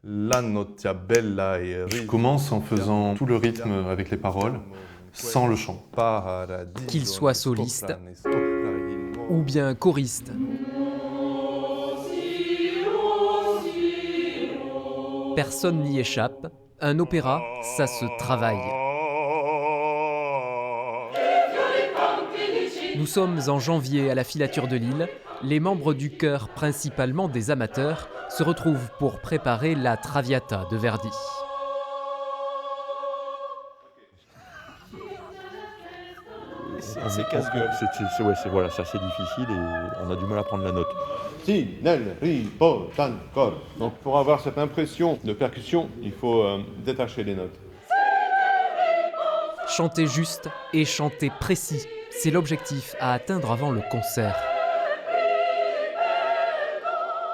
Je commence en faisant tout le rythme avec les paroles, sans le chant. Qu'il soit soliste ou bien choriste. Personne n'y échappe. Un opéra, ça se travaille. Nous sommes en janvier à la Filature de Lille. Les membres du chœur, principalement des amateurs, se retrouvent pour préparer la Traviata de Verdi. C'est casse-gueule. Voilà, c'est assez difficile et on a du mal à prendre la note. Si, nel, ri, po, tan, cor. Donc pour avoir cette impression de percussion, il faut détacher les notes. Chanter juste et chanter précis, c'est l'objectif à atteindre avant le concert.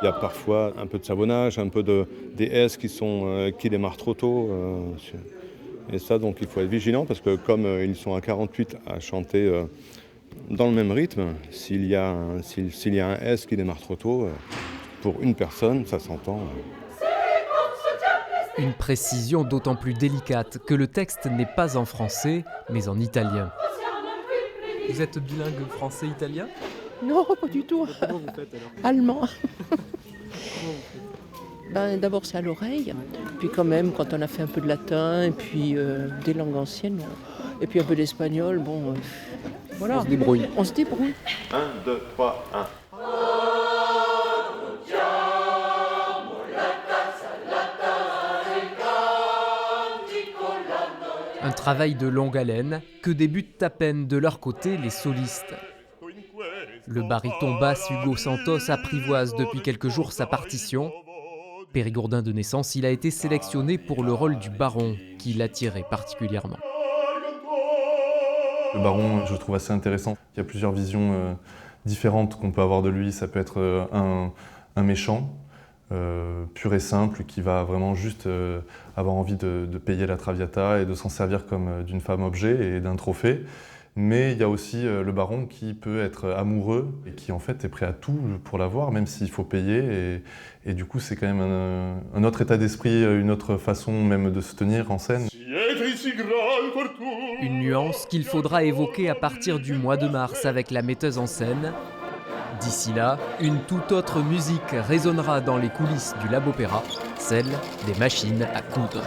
Il y a parfois un peu de savonnage, un peu des S qui démarrent trop tôt. Et ça, donc, il faut être vigilant parce que comme ils sont à 48 à chanter dans le même rythme, s'il y a un S qui démarre trop tôt, pour une personne, ça s'entend. Une précision d'autant plus délicate que le texte n'est pas en français, mais en italien. Vous êtes bilingue français-italien ? Non, pas du tout. Comment vous faites alors ? Allemand. D'abord c'est à l'oreille, puis quand même quand on a fait un peu de latin et puis des langues anciennes, et puis un peu d'espagnol, voilà. On se débrouille. On se débrouille. 1, 2, 3, 1. Un travail de longue haleine que débutent à peine de leur côté les solistes. Le baryton basse Hugo Santos apprivoise depuis quelques jours sa partition. Périgourdin de naissance, il a été sélectionné pour le rôle du baron, qui l'attirait particulièrement. Le baron, je le trouve assez intéressant. Il y a plusieurs visions différentes qu'on peut avoir de lui. Ça peut être un méchant, pur et simple, qui va vraiment juste avoir envie de payer la Traviata et de s'en servir comme d'une femme objet et d'un trophée. Mais il y a aussi le baron qui peut être amoureux et qui en fait est prêt à tout pour l'avoir, même s'il faut payer. Et du coup, c'est quand même un autre état d'esprit, une autre façon même de se tenir en scène. Une nuance qu'il faudra évoquer à partir du mois de mars avec la metteuse en scène. D'ici là, une toute autre musique résonnera dans les coulisses du Lab Opéra, celle des machines à coudre.